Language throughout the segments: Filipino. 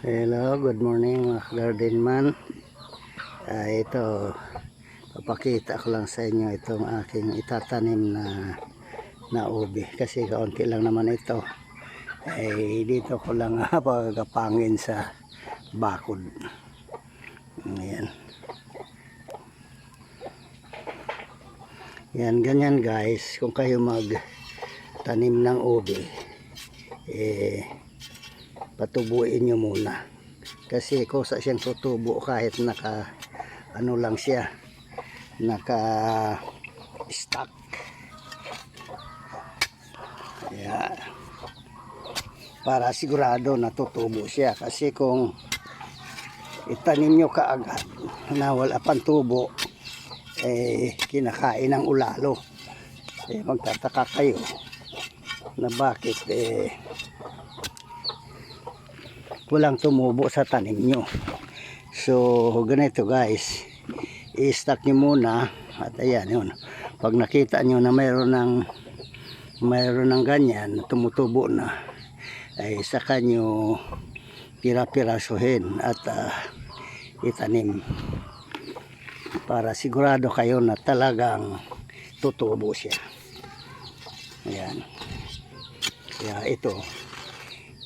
Hello, good morning mga garden man. Ito, papakita ko lang sa inyo itong aking itatanim na ubi. Kasi kaunti lang naman ito. Dito ko lang pagkapangin sa bakod. Ayan. Yan, ganyan guys. Kung kayo magtanim ng ubi, patubuin nyo muna kasi kusa siyang tutubo kahit naka ano lang siya, naka stock. Ayan. Para sigurado na tutubo siya, kasi kung itanim nyo kaagad na wala pang tubo, kinakain ng ulalo, magtataka kayo na bakit walang tumubo sa tanim nyo. So ganito guys, i-stack nyo muna. At ayan yun, pag nakita nyo na mayroon ng ganyan tumutubo na, ay saka nyo pira-pirasuhin at itanim para sigurado kayo na talagang tutubo siya. Ayan. Kaya ito,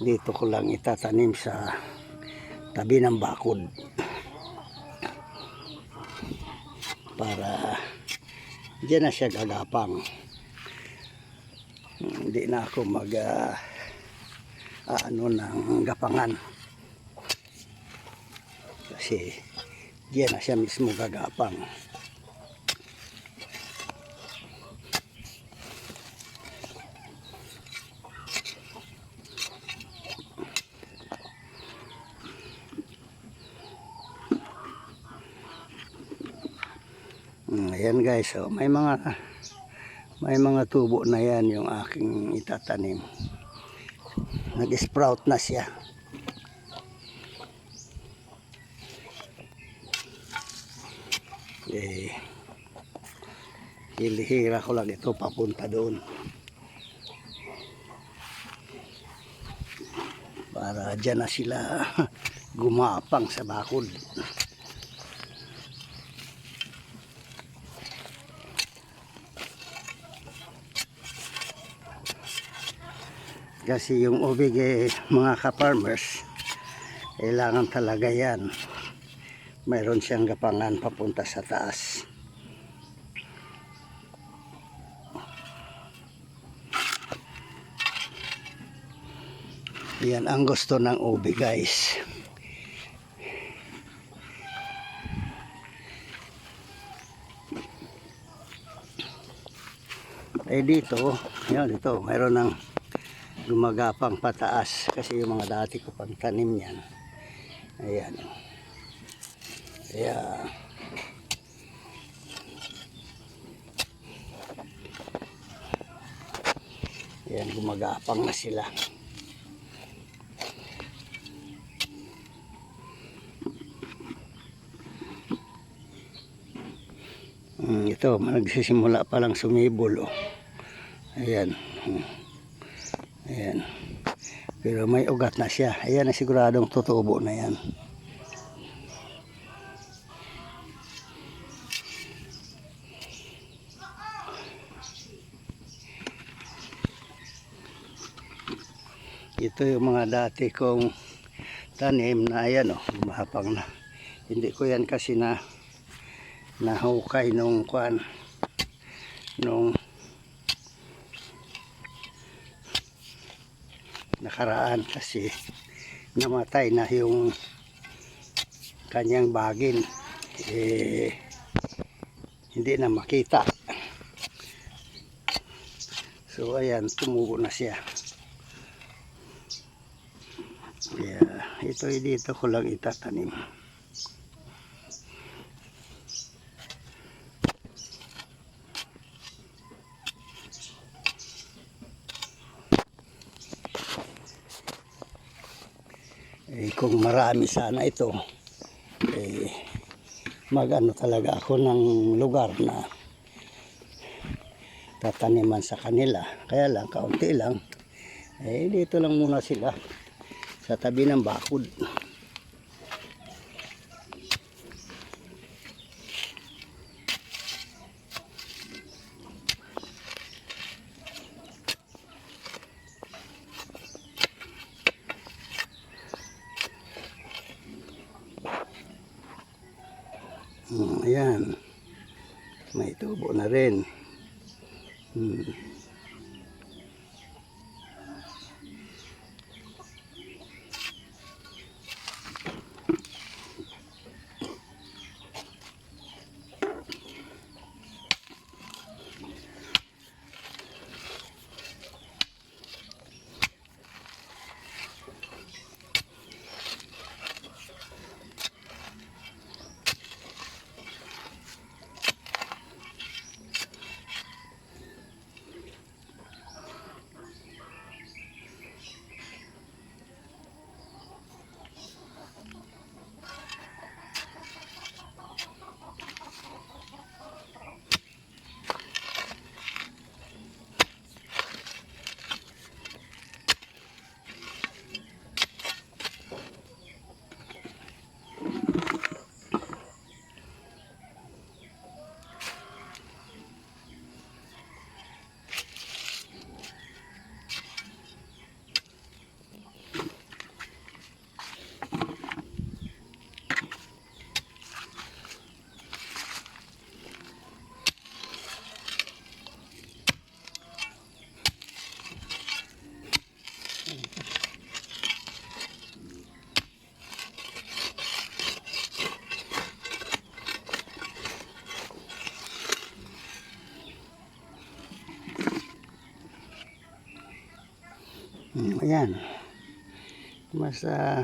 dito ko lang itatanim sa tabi ng bakod para diyan na siya gagapang. Hindi na ako ano ng gapangan, kasi diyan na siya mismo gagapang. Ayan guys, so may mga tubo na yan yung aking itatanim. Nag-sprout na siya. Hilihira ko lang ito papunta doon para dyan na sila gumapang sa bakod. Kasi yung ubig mga ka-farmers, kailangan talaga yan mayroon siyang gapangan papunta sa taas. Yan ang gusto ng ubi guys. Dito, yan, dito mayroon ng gumagapang pataas, kasi yung mga dati ko pang tanim yan. Ayan. Ayan. Ayan, gumagapang na sila. Ito, nagsisimula pa lang sumibol. Ayan. Ayan. Pero may ugat na siya. Ayan, na siguradong tutubo na yan. Ito yung mga dati kong tanim na ayan, gumahapang na. Hindi ko yan kasi nahukay nung nakaraan, kasi namatay na yung kanyang bagin, hindi na makita. So ayan, tumubo na siya. Kaya ito dito ko lang itatanim. Kung marami sana ito, magano talaga ako ng lugar na tataniman sa kanila. Kaya lang, kaunti lang. Dito lang muna sila sa tabi ng bakod. Ayan. May tubo na rin. Ayan. Basta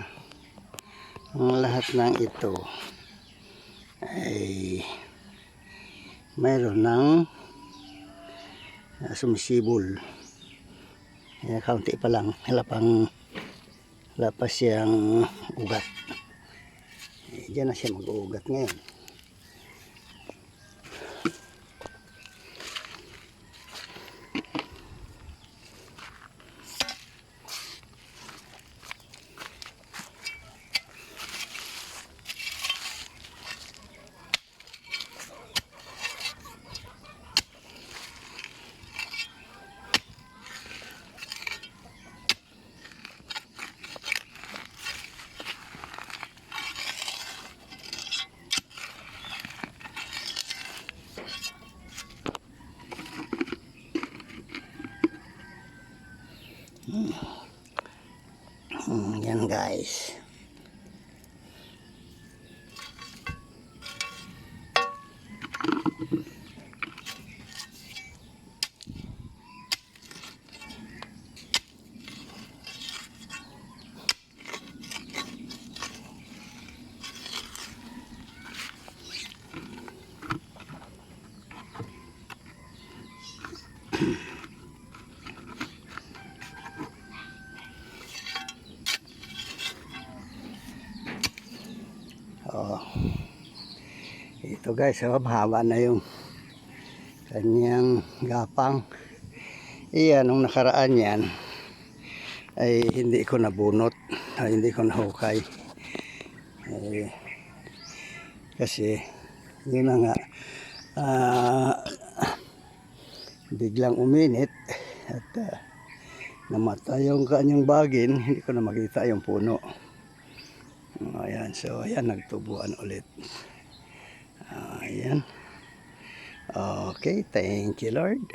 ang lahat ng ito ay mayroon ng sumisibol. Ayan, kaunti pa lang. Wala pa siyang ugat. Diyan na siya mag-uugat ngayon. Yan guys. Oh. Ito guys, haba na yung kanyang gapang. Iyan, nung nakaraan yan ay hindi ko nabunot, ay hindi ko nahukay. Kasi yun na nga, biglang uminit at namatay yung kanyang bagin, hindi ko na makita yung puno. Ayan, so ayan, nagtubuan ulit. Ayan. Okay, thank you Lord.